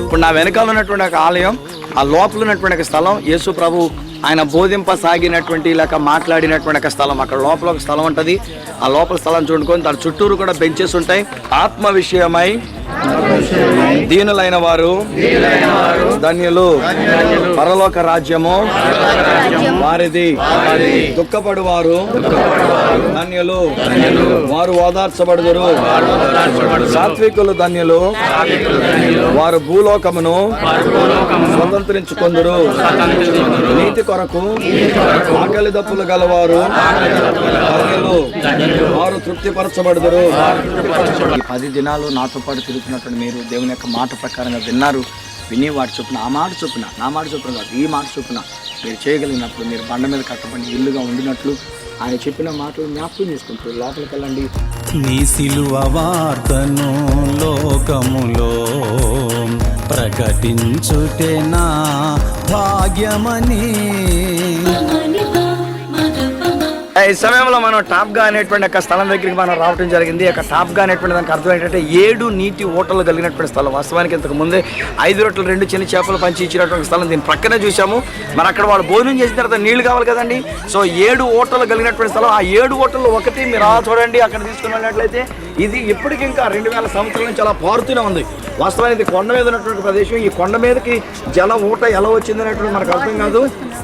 ఇప్పుడు నా వెనకాల ఉన్నటువంటి ఒక ఆలయం, ఆ లోపల ఉన్నటువంటి ఒక స్థలం యేసు ప్రభు ఆయన బోధింపసాగినటువంటి లేక మాట్లాడినటువంటి ఒక స్థలం. అక్కడ లోపల ఒక స్థలం ఉంటుంది. ఆ లోపల స్థలం చూడుకొని దాని చుట్టూరు కూడా బెంచెస్ ఉంటాయి. ఆత్మ విషయమై దీనులైన వారు ధన్యులు, పరలోక రాజ్యము వారిది. దుఃఖపడు వారు ధన్యులు, వారు ఓదార్చబడుదురు. సాత్వికులు ధన్యులు, వారు భూలోకమును స్వతంత్రించుకొందురు. నీతి కొరకు ఆకలి దప్పులు గలవారు ధన్యులు, వారు తృప్తిపరచబడుదురు. ఈ 10 దినాలు నాతో పాటు తిరుగుతున్నటువంటి మీరు దేవుని యొక్క మాట ప్రకారంగా విన్నారు. విని వాటి చొప్పున ఆ మాట చొప్పున, నా మాట చొప్పున కాదు, ఈ మాట చొప్పున మీరు చేయగలిగినప్పుడు మీరు బండ మీద కట్టబడి ఇల్లుగా ఉండినట్లు ఆయన చెప్పిన మాటలు జ్ఞాపకం చేసుకుంటారు. లోపలికి వెళ్ళండి. నీ సిలువ వార్తను లోకములో ప్రకటించుటే నా భాగ్యమని. ఈ సమయంలో మనం టాప్గా అనేటువంటి ఒక స్థలం దగ్గరికి మనం రావడం జరిగింది. ఒక టాప్గా అనేటువంటి దానికి అర్థం ఏంటంటే 7 నీటి ఓటలు కలిగినటువంటి స్థలం. వాస్తవానికి ఇంతకు ముందే 5 రొట్టెలు 2 చిన్న చేపలు పంచి ఇచ్చినటువంటి స్థలం దీని ప్రక్కనే చూసాము. మరి అక్కడ వాళ్ళు భోజనం చేసిన తర్వాత నీళ్లు కావాలి కదండి. సో 7 ఓటలు కలిగినటువంటి స్థలం. ఆ 7 ఓటల్లో ఒకటి మీరు చూడండి, అక్కడ తీసుకుని వెళ్ళినట్లయితే ఇది ఇప్పటికి ఇంకా 2000 సంవత్సరాల నుంచి అలా పారుతూనే ఉంది. వాస్తవానికి కొండ మీద ఉన్నటువంటి ప్రదేశం. ఈ కొండ మీదకి జల ఊట ఎలా వచ్చింది అనేటువంటి మనకు అర్థం కాదు.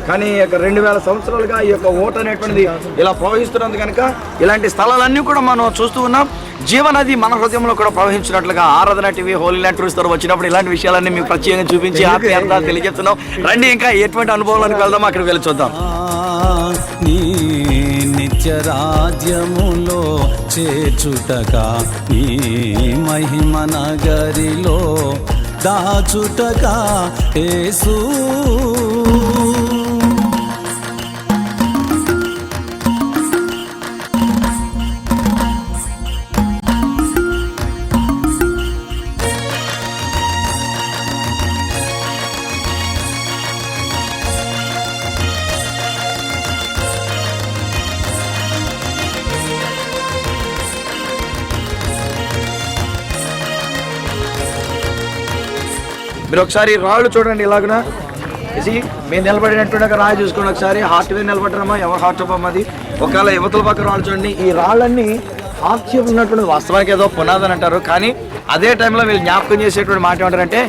కానీ 2000 సంవత్సరాలుగా ఈ యొక్క ఊట అనేటువంటిది ఇలా ప్రవహిస్తున్నది కనుక ఇలాంటి స్థలాలన్నీ కూడా మనం చూస్తూ ఉన్నాం. జీవనది మన హృదయంలో కూడా ప్రవహించినట్లుగా ఆరాధన టీవీ హోలీ ల్యాండ్ టూరిస్ట్ వచ్చినప్పుడు ఇలాంటి విషయాలన్నీ మీకు ప్రత్యేకంగా చూపించి ఆత్మీయత తెలియజేస్తున్నాం. రండి, ఇంకా ఎటువంటి అనుభవాలకు వెళ్దాం, అక్కడికి వెళ్ళి చూద్దాం. నీ నిత్య రాజ్యములో చేర్చుటకా, నీ మహిమ నగరిలో దాచుటకా యేసు. మీరు ఒకసారి రాళ్ళు చూడండి. ఇలాగున మీరు నిలబడినటువంటి ఒక రాయి చూసుకోండి. ఒకసారి హార్ట్ మీద నిలబడరమ్మా, ఎవరు హార్ట్ అమ్మది. ఒకవేళ యువతల పక్క రాళ్ళు చూడండి. ఈ రాళ్ళన్నీ హార్ట్ షేప్ ఉన్నటువంటి, వాస్తవానికి ఏదో పునాదని అంటారు, కానీ అదే టైంలో వీళ్ళు జ్ఞాపకం చేసేటువంటి మాట ఏమంటారంటే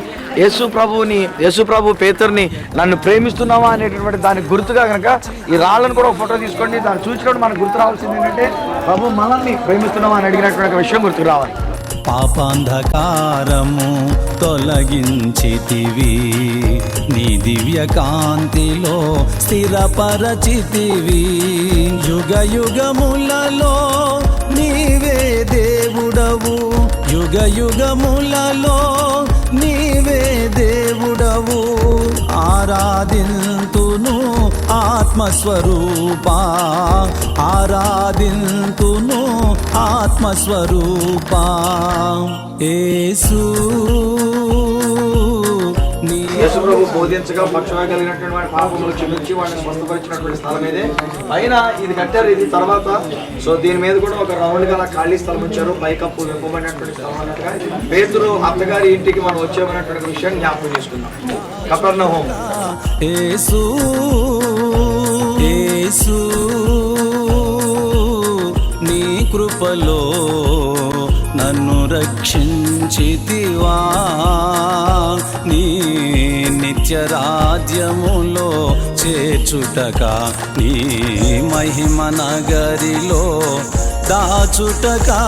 యేసు ప్రభు పేతురుని నన్ను ప్రేమిస్తున్నావా అనేటువంటి దానికి గుర్తుగా కనుక ఈ రాళ్ళను కూడా ఒక ఫోటో తీసుకోండి. దాన్ని చూసినప్పుడు మనకు గుర్తు రావాల్సింది ఏంటంటే ప్రభు మనల్ని ప్రేమిస్తున్నావా అని అడిగినటువంటి విషయం గుర్తుకు రావాలి. పాపాంధకారము తొలగించితివి, నీ దివ్య కాంతిలో స్థిరపరచితివి. యుగ యుగములలో నీవే దేవుడవు, యుగ యుగములలో నీవే దేవుడవు. ఆరాధింతును ఆత్మస్వరూపా, ఆరాధింతును ఆత్మస్వరూపా. యేసు యేసు ప్రభు బోధించగా పక్షంగా కలిగినటువంటి వాడి పాపములు క్షమించి వాడిని స్వస్థపరిచినటువంటి స్థలం ఇదే. పైన ఇది కట్టారు, ఇది తర్వాత. సో దీని మీద కూడా ఒక రౌండ్ గా ఖాళీ స్థలం ఇచ్చారు. పైకప్పు విప్పబడినటువంటి స్థలం అన్నట్టుగా పేతురు అత్తగారి ఇంటికి మనం వచ్చామన్నటువంటి విషయం జ్ఞాపకం చేసుకున్నాం. కపెర్నహూం. యేసు యేసు నీ కృపలో నన్ను రక్షించితివా, నీ నిత్య రాజ్యములో చేర్చుటకా, నీ మహిమ నగరిలో దాచుటకా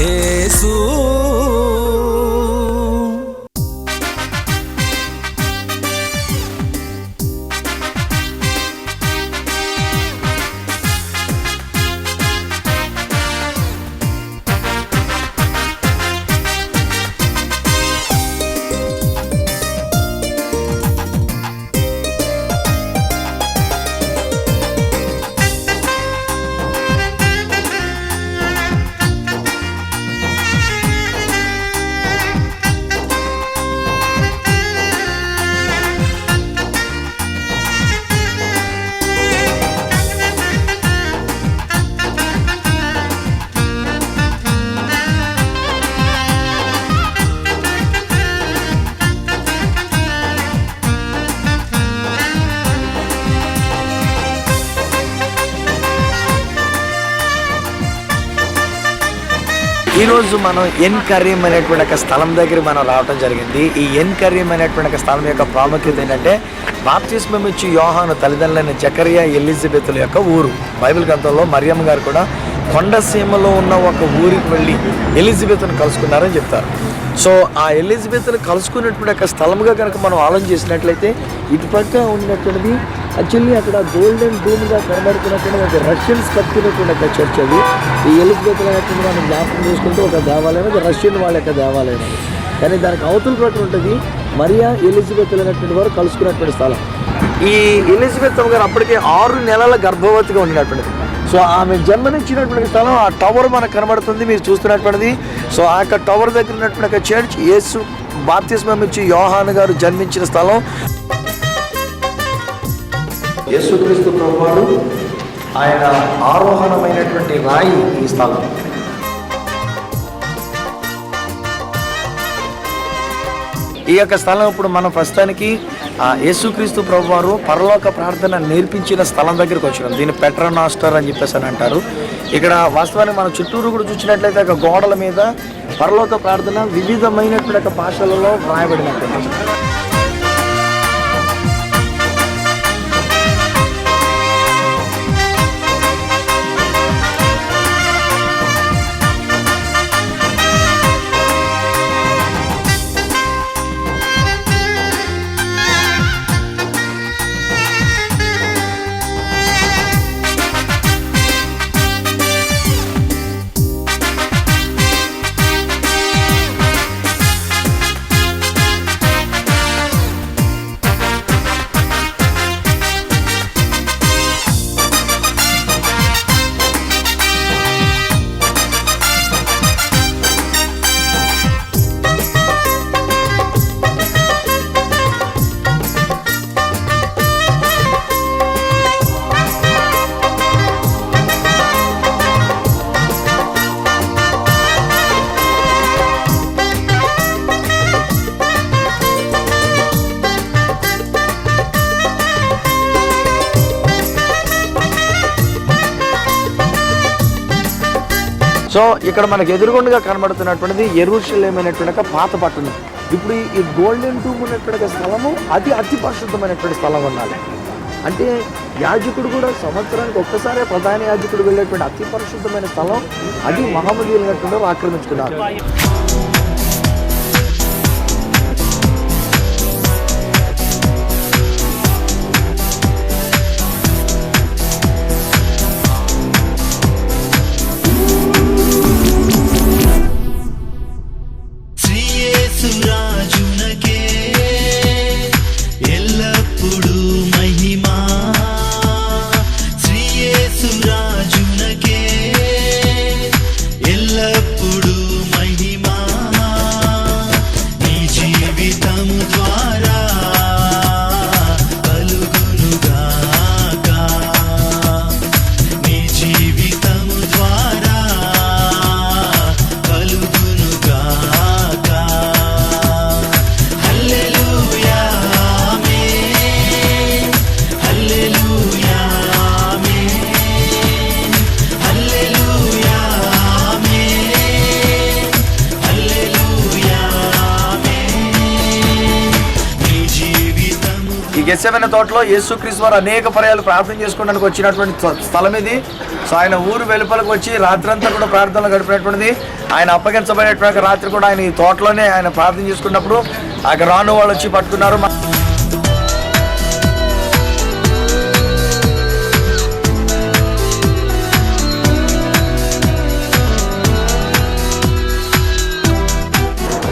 యేసు. ఈరోజు మనం ఎన్ కరీం అనేటువంటి ఒక స్థలం దగ్గర మనం రావడం జరిగింది. ఈ ఎన్ కరీం అనేటువంటి ఒక స్థలం యొక్క ప్రాముఖ్యత ఏంటంటే బాప్తిస్మం ఇచ్చి యోహాను తల్లిదండ్రులైన జకరియా ఎలిజబెతుల యొక్క ఊరు. బైబిల్ గ్రంథంలో మరియమ్మ గారు కూడా కొండసీమలో ఉన్న ఒక ఊరికి వెళ్ళి ఎలిజబెత్ను కలుసుకున్నారని చెప్తారు. సో ఆ ఎలిజబెత్ను కలుసుకున్నటువంటి ఒక స్థలంగా కనుక మనం ఆలోచన చేసినట్లయితే ఇటుపక్క ఉన్నటువంటిది యాక్చువల్లీ అక్కడ గోల్డెన్ డూమ్గా కనబడుతున్నటువంటి ఒక రష్యన్స్ కట్టినటువంటి ఒక చర్చ్ అది. ఈ ఎలిజబెత్ అనేటువంటి మనం జ్ఞాపకం చేసుకుంటే ఒక దేవాలయం, అది రష్యన్ వాళ్ళ యొక్క దేవాలయం. కానీ దానికి అవతల పట్ల ఉంటుంది మరియా ఎలిజబెత్ అనేటువంటి వారు కలుసుకున్నటువంటి స్థలం. ఈ ఎలిజబెత్ గారు అప్పటికే 6 నెలల గర్భవతిగా ఉండినటువంటిది. సో ఆమె జన్మనిచ్చినటువంటి స్థలం ఆ టవర్ మనకు కనబడుతుంది మీరు చూస్తున్నటువంటిది. సో ఆ యొక్క టవర్ దగ్గర ఉన్నటువంటి ఒక చర్చ్ యేసు బాప్తిస్మం ఇచ్చి యోహాను గారు జన్మించిన స్థలం. యేసుక్రీస్తు ప్రభువారు ఆయన ఆరోహణమైనటువంటి రాయి ఈ స్థలం. ఈ యొక్క స్థలం ఇప్పుడు మనం ప్రస్తుతానికి యేసుక్రీస్తు ప్రభువారు పరలోక ప్రార్థన నేర్పించిన స్థలం దగ్గరికి వచ్చినాం. దీన్ని పెట్రోనాస్టర్ అని చెప్పేసి అని అంటారు. ఇక్కడ వాస్తవానికి మన చుట్టూరు కూడా చూసినట్లయితే ఒక గోడల మీద పరలోక ప్రార్థన వివిధమైనటువంటి భాషలలో వ్రాయబడినట్టు. సో ఇక్కడ మనకు ఎదురుగుండగా కనబడుతున్నటువంటిది యెరూషలేమైనటువంటి పాత పట్టణం. ఇప్పుడు ఈ గోల్డెన్ టూమ్ ఉన్నటువంటి స్థలము అది అతి పరిశుద్ధమైనటువంటి స్థలం ఉండాలి. అంటే యాజకుడు కూడా సంవత్సరానికి ఒక్కసారే ప్రధాన యాజకుడు వెళ్ళేటువంటి అతి పరిశుద్ధమైన స్థలం అది మహమ్మదీయులు ఆక్రమించుకున్నారు. గెత్సేమనే తోటలో యేసుక్రీస్తు వారు అనేక పర్యాలు ప్రార్థన చేసుకోవడానికి వచ్చినటువంటి స్థలం ఇది. సో ఆయన ఊరు వెలుపలకు వచ్చి రాత్రంతా కూడా ప్రార్థనలు గడిపినటువంటిది. ఆయన అప్పగించబడేటువంటి రాత్రి కూడా ఆయన ఈ తోటలోనే ఆయన ప్రార్థన చేసుకున్నప్పుడు అక్కడ రాను వాళ్ళు వచ్చి పట్టుకున్నారు.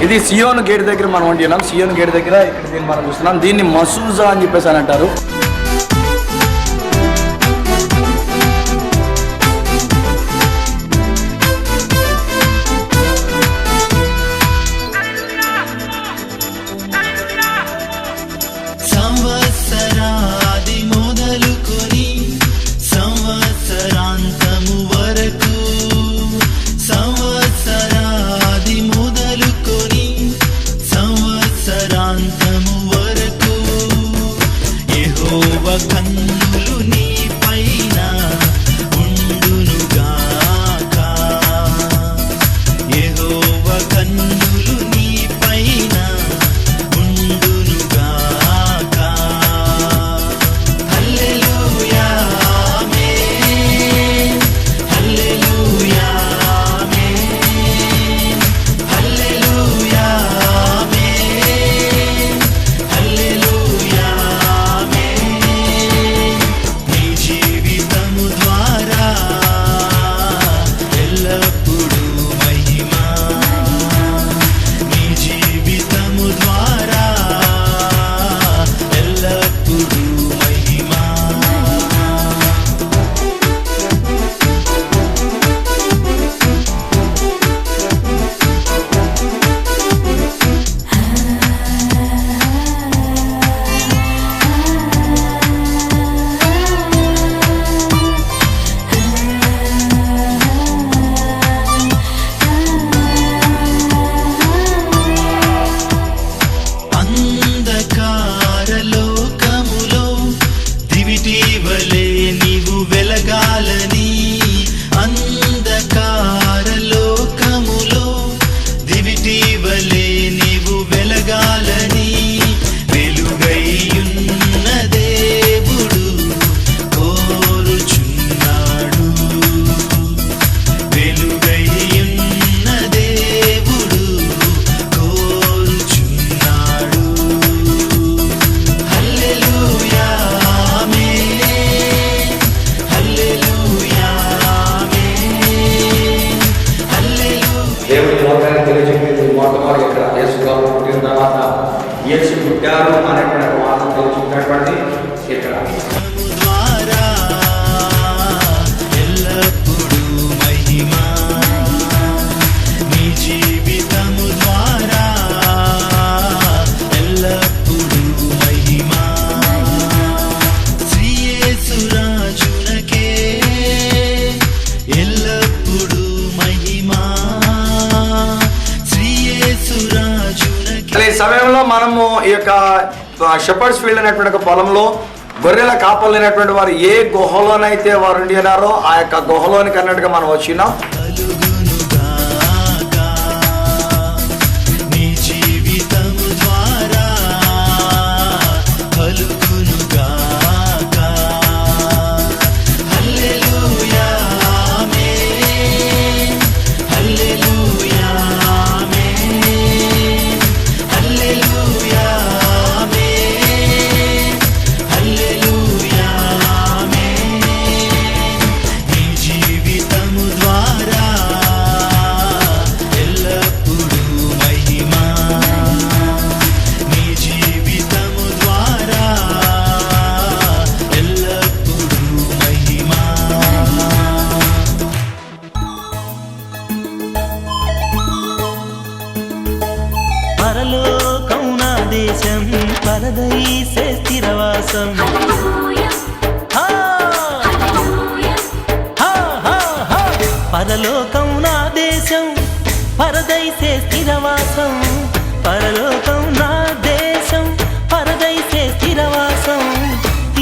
ఇది సియోను గేట్ దగ్గర మనం ఉంటున్నాం. సియోను గేట్ దగ్గర ఇక్కడ దీన్ని మనం చూస్తున్నాం. దీన్ని మసూజా అని చెప్పేసి అని అంటారు. సంవత్సరాంతము వరకు వెలుగైయున్న దేవుడు కోరుచున్నాడు. హల్లెలూయా ఆమేన్, హల్లెలూయా ఆమేన్, హల్లెలూయా. దేవుడి లోకాన్ని తెలియజెప్పింది మొట్టమొదటి ఇక్కడ యేసు ప్రభు పుట్టిన తర్వాత యేసు పుట్టారు అనేటువంటి వార్త తెలుసుకున్నటువంటి ఇక్కడ ద్వారా ఎల్లప్పుడూ మహిమా, నీ జీవితము ద్వారా ఎల్లప్పుడూ మహిమా. శ్రీ యేసు రాజునకే ఎల్లప్పుడూ మహిమా, శ్రీ యేసు రాజునకే. ఈ సమయంలో మనము ఈ యొక్క షెపర్డ్స్ ఫీల్డ్ అనేటువంటి ఒక పొలంలో గొర్రెల కాపలు అనేటువంటి వారు ఏ గుహలోనైతే వారు ఉండి ఉన్నారో ఆ యొక్క గుహలోనికి అన్నట్టుగా మనం వచ్చినాం. నీ జీవితము ద్వారా పలుకునుగాక. హల్లెలూయా ఆమేన్, హల్లెలూయా ఆమేన్, హల్లెలూయా ఆమేన్, హల్లెలూయా ఆమేన్. నీ జీవితము ద్వారా ఎల్లప్పుడూ మహిమా, నీ జీవితము ద్వారా ఎల్లప్పుడూ మహిమా. పరలోకం నా దేశం, పరదైసే స్థిరవాసం. హా! హా, హా, హా. పరలోకం నా దేశం, పరదైసే స్థిరవాసం. పరలోకం నా దేశం, పరదైసే స్థిరవాసం.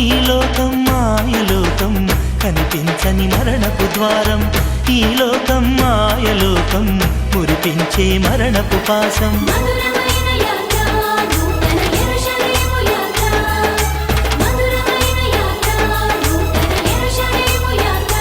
ఈ లోకం మాయలోకం, కనిపించని మరణపు ద్వారం. ఈ లోకం మాయలోకం, మురిపించే మరణపు పాశం. మధురమైన యాత్ర నూతన యెరూషలేము యాత్ర, మధురమైన యాత్ర నూతన యెరూషలేము యాత్ర.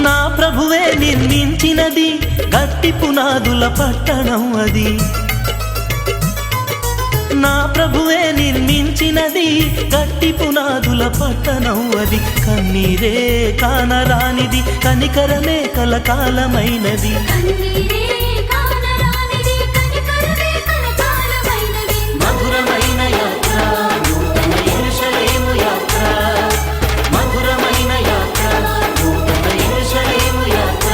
నా ప్రభువే నిర్మించినది గట్టి పునాదుల పట్టణం అది. నా ప్రభువే నిర్మించినది గట్టి పునాదుల పట్టణం అది. కన్నీరే కానరానిది, కనికరమే కలకాలమైనది. కన్నీరే కానరానిది, కనికరమే కలకాలమైనది. మధురమైన యాత్ర నూతన యెరూషలేము యాత్ర, మధురమైన యాత్ర నూతన యెరూషలేము యాత్ర.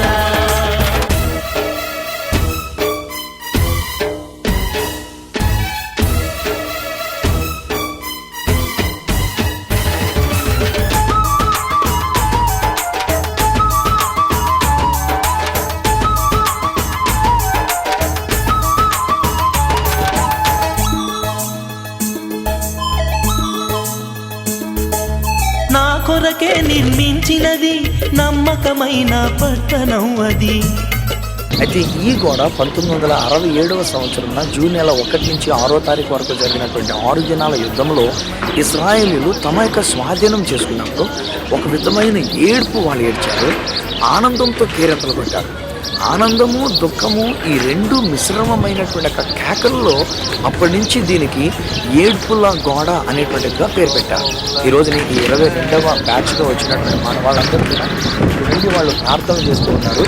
నా కొరకే నిర్మించినది నమ్మకమైన పట్టణం అది. అయితే ఈ గోడ 1967వ సంవత్సరం జూన్ నెల 1 నుంచి 6వ తారీఖు వరకు జరిగినటువంటి 6 దినాల యుద్ధంలో ఇశ్రాయేలీలు తమ యొక్క స్వాధీనం చేసుకున్నప్పుడు ఒక విధమైన ఏడుపు వాళ్ళు ఏడ్చారు, ఆనందంతో కేరింతలు కొట్టారు. ఆనందము దుఃఖము ఈ రెండు మిశ్రమమైనటువంటి ఒక కేకల్లో అప్పటి నుంచి దీనికి ఏడ్పుల గోడ అనేటువంటిదిగా పేరు పెట్టారు. ఈరోజు ఈ 22వ బ్యాచ్గా వచ్చినటువంటి మన వాళ్ళందరూ కూడా వెళ్ళి వాళ్ళు ప్రార్థనలు చేస్తూ ఉన్నారు.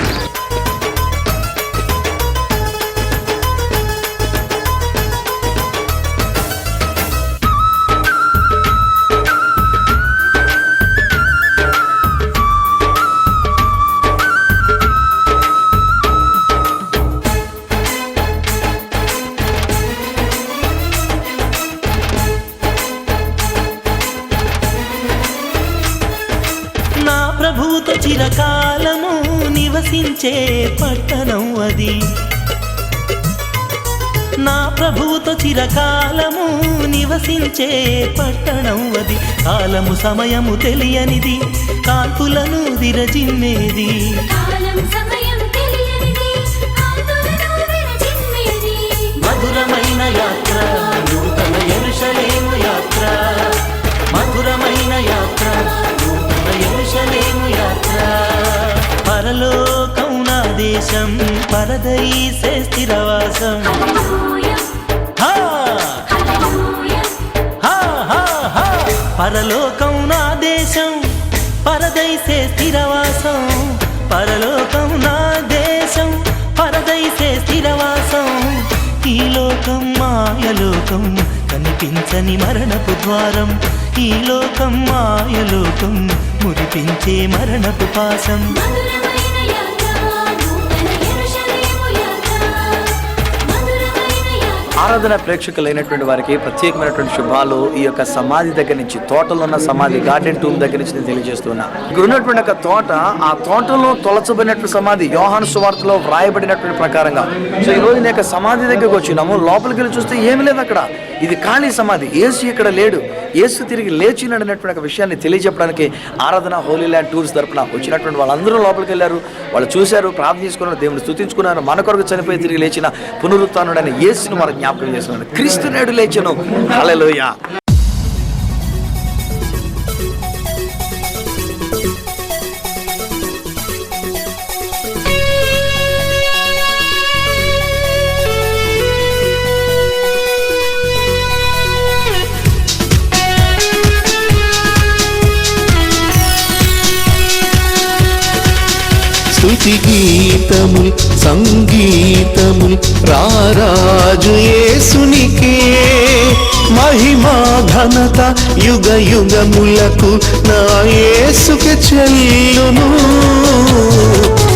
ప్రభువుతో చిరకాలము నివసించ నివసించే పట్టణం అది. నా ప్రభువుతో చిరకాలము నివసించే పట్టణం అది. కాలము సమయము తెలియనిది, కాంతులను విరజిమ్మేది. కాలం సమయం తెలియనిది, కాంతులను విరజిమ్మేది. మధురమైన యాత్ర, నూతన యెరూషలేము యాత్ర. మధురమైన యాత్ర, నూతన యెరూషలేము యాత్ర. పరలోకం నా దేశం, పరదైసే స్థిరవాసం. హల్లెలూయా, హా హల్లెలూయా. హా హా హా. పరలోకం నా దేశం, పరదైసే స్థిరవాసం. పరలోకం నా దేశం, పరదైసే స్థిరవాసం. ఈ లోకం మాయలోకం, కనిపించని మరణపు ద్వారం. ఈ లోకం మాయలోకం, మురిపించే మరణపు పాసం. మధురమైన యాత్ర, నూతన యెరూషలేము యాత్ర. మధురమైన యాత్ర. ఆరాధన ప్రేక్షకులైనటువంటి వారికి ప్రత్యేకమైనటువంటి శుభాలు ఈ యొక్క సమాధి దగ్గర నుంచి, తోటలో ఉన్న సమాధి, గార్డెన్ టూమ్ దగ్గర నుంచి నేను తెలియజేస్తున్నా. ఇక్కడ ఉన్నటువంటి ఒక తోట, ఆ తోటలో తొలచబడినటువంటి సమాధి యోహాను సువార్తలో వ్రాయబడినటువంటి ప్రకారంగా. సో ఈ రోజు నేను సమాధి దగ్గరకు వచ్చినాము. లోపలికి వెళ్ళి చూస్తే ఏమి లేదు అక్కడ. ఇది ఖాళీ సమాధి. యేసు ఇక్కడ లేడు, యేసు తిరిగి లేచినటువంటి ఒక విషయాన్ని తెలియజెప్పడానికి ఆరాధన హోలీ ల్యాండ్ టూర్స్ తరపున వచ్చినటువంటి వాళ్ళందరూ లోపలికి వెళ్ళారు. వాళ్ళు చూశారు, ప్రార్థన చేసుకున్నారు, దేవుని స్తుతించుకున్నారు. మన కొరకు చనిపోయి తిరిగి లేచిన పునరుత్థానుడైన యేసును మనం జ్ఞాపకం చేస్తున్నాడు. క్రీస్తు నేడు లేచెను. హల్లెలూయా. స్తుతి గీతముల్ సంగీతముల్ రారాజు యేసునికే మహిమా ఘనత యుగ యుగములకు నా యేసుకే చెల్లును.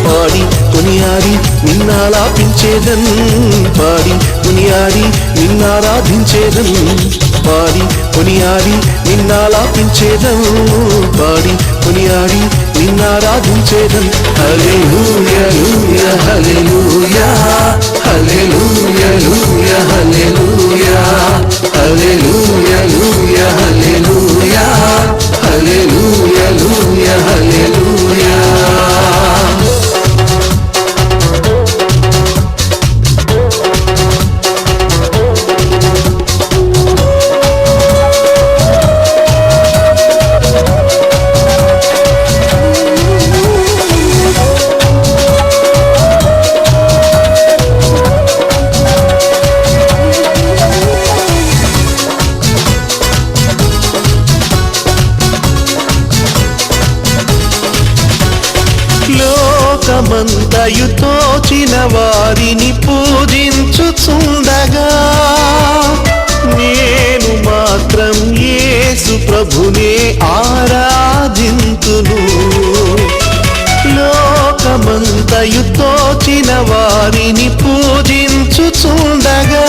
పాడి కొనియాడి నిన్నాలాపించేదన్, పాడి కొనియాడి నిన్నారాధించేదన్. పాడి కొనియాడి నిన్నాలాపించేదన్, పాడి కొనియాడి నిన్నారాధించేదన్. హల్లెలూయా లూయా హల్లెలూయా, హల్లెలూయా లూయా హల్లెలూయా, హల్లెలూయా లూయా హల్లెలూయా, హల్లెలూయా లూయా హల్లెలూయా. లోకమంతయు తోచిన వారిని పూజించుచుండగా నేను మాత్రం యేసు ప్రభునే ఆరాధింతును. లోకమంతయు తోచిన వారిని పూజించుచుండగా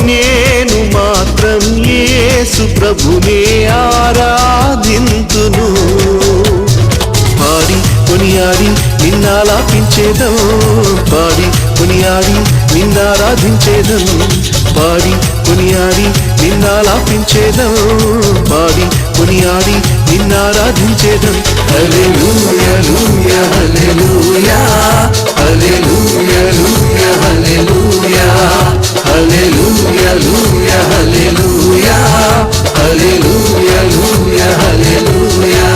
నేను మాత్రం యేసు ప్రభునే ఆరాధింతును. పాడి కొనియాడి నిన్నాలాపించేదం, పాడి కొనియాడి నిన్నారాధించేదం. పాడి కొనియాడి నిన్నాలాపించేదం, పాడి కొనియాడి నిన్నారాధించేదం. హల్లెలూయా లూయా హల్లెలూయా, హల్లెలూయా లూయా హల్లెలూయా, హల్లెలూయా లూయా హల్లెలూయా, హల్లెలూయా లూయా హల్లెలూయా.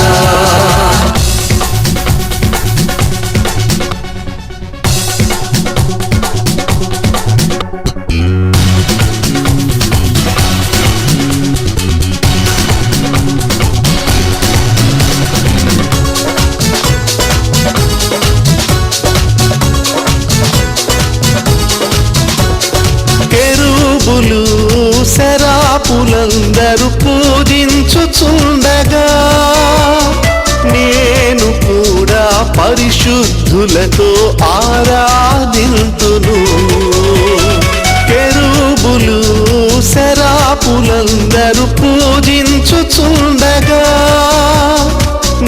కెరూబులు శరాపులందరూ పూజించుచుండగా నేను కూడా పరిశుద్ధులతో ఆరాధింతును. కెరూబులు శరాపులందరూ పూజించుచుండగా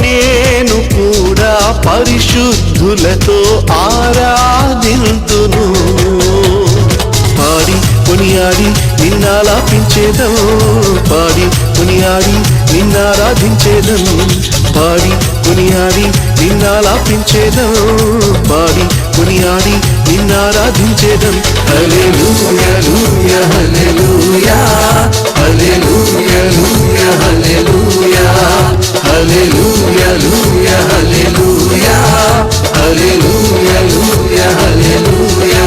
నేను కూడా పరిశుద్ధులతో ఆరాధింతును పాడి కొనియాడి నిన్నాలాపించేదం పాడి కొనియాడి నిన్నారాధించేదం పాడి కొనియాడి నిన్నాలాపించేదం పాడి కొనియాడి నిన్నారాధించేదం హల్లెలూయా హల్లెలూయా హల్లెలూయా హల్లెలూయా హల్లెలూయా హల్లెలూయా హల్లెలూయా హల్లెలూయా హల్లెలూయా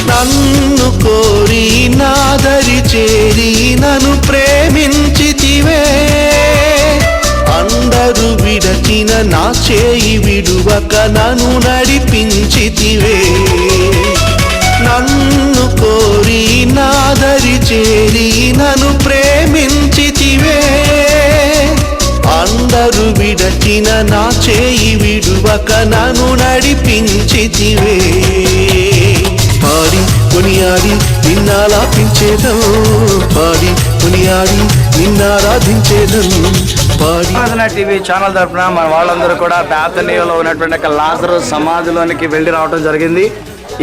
నన్ను కోరి నాదరి చేరి నన్ను ప్రేమించితివే అందరూ విడచిన నా చేయి విడువక నన్ను నడిపించితివే నన్ను కోరి నాదరి చేరి నన్ను ప్రేమించితివే అందరూ విడచిన నా చేయి విడువక నన్ను నడిపించితివే పాడి కొనియాడి నిన్నాలాపించేదం పాడి కొనియాడి నిన్నారాధించేదం పాడి ఆరాధన టీవీ ఛానల్ తరపున మన వాళ్ళందరూ కూడా బేతనీయలో ఉన్నటువంటి ఒక లాజరు సమాధిలోనికి వెళ్ళి రావడం జరిగింది.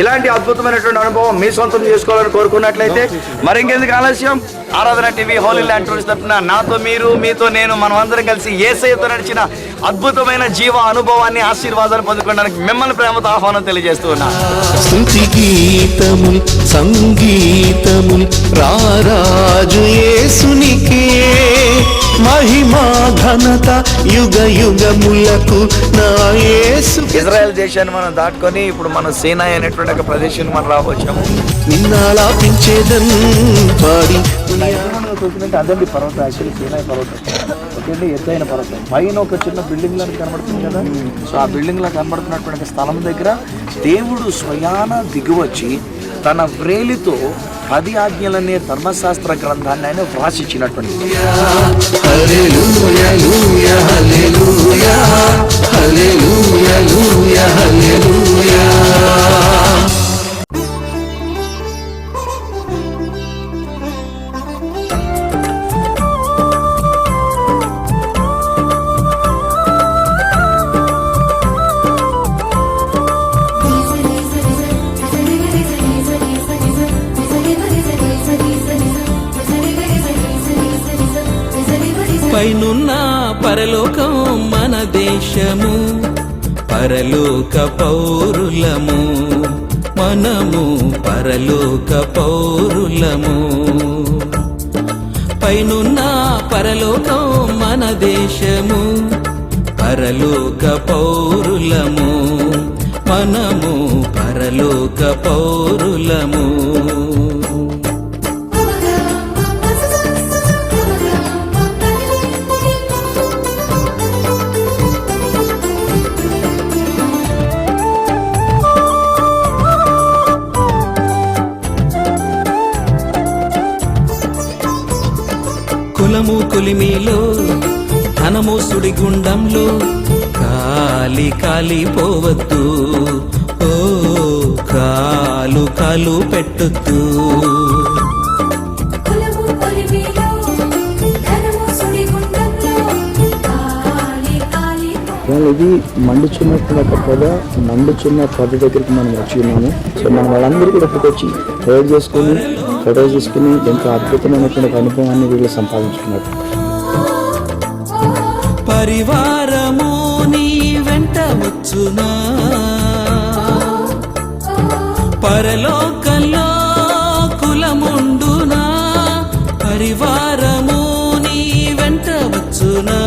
ఇలాంటి అద్భుతమైనటువంటి అనుభవం మీ సొంతం చేసుకోవాలని కోరుకున్నట్లయితే మరింకెందుకు ఆలస్యం, ఆరాధన టీవీ హోలీ ల్యాండ్ టూరిస్ట్ తరపున నాతో మీరు మీతో నేను మనం అందరం కలిసి యేసయ్యతో నడిచిన అద్భుతమైన జీవ అనుభవాన్ని ఆశీర్వాదాన్ని పొందుకోవడానికి మిమ్మల్ని ప్రేమతో ఆహ్వానం తెలియజేస్తూ ఉన్నా. స్తుతి గీతముల్ సంగీతముల్ రారాజు యేసునికే మహిమా ఘనత యుగ యుగములకు నా యేసు. ఇజ్రాయెల్ దేశాన్ని మనం దాటుకొని ఇప్పుడు మనం సీనాయి అనేటువంటి ఒక ప్రదేశాన్ని మనం రావచ్చాము. నిన్నాలాపించేదం పాడి అదండి పర్వతం, యాక్చువల్లీ సీనాయి పర్వతం ఓకే, ఎత్తైన పర్వతం పైన ఒక చిన్న బిల్డింగ్ లా కనబడుతుంది కదా. సో ఆ బిల్డింగ్ లా కనబడుతున్నటువంటి స్థలం దగ్గర దేవుడు స్వయాన దిగువచ్చి తన వ్రేలితో 10 ఆజ్ఞలనే ధర్మశాస్త్ర గ్రంథాన్ని ఆయన వ్రాసిచ్చినటువంటి హల్లెలూయా హల్లెలూయా హల్లెలూయా హల్లెలూయా. పైనున్న పరలోకం మన దేశము, పరలోక పౌరులము మనము, పరలోక పౌరులము. పైనున్న పరలోకం మన దేశము, పరలోక పౌరులము మనము, పరలోక పౌరులము. కులము కొలిమిలో ధనము సుడిగుండంలో కాలి కాలిపోవద్దు, ఓ కాలు కాలు పెట్టొద్దు. కులము కొలిమిలో ధనము సుడిగుండంలో కాలి కాలి. ఇది మండుచున్నటువంటి ఒక పొద, మండుచున్న పొద దగ్గరికి మనం వచ్చి ఉన్నాము. సో మనం వాళ్ళందరూ కూడా ఇక్కడికి వచ్చి ప్రేయర్ చేసుకుని ఫోటో తీసుకుని ఎంతో అద్భుతమైనటువంటి అనుభవాన్ని వీళ్ళు సంపాదించుకున్నారు. పరివారము నీ వెంట వచ్చునా, పరలోకంలో కులముండునా, పరివారము నీ వెంట వచ్చునా.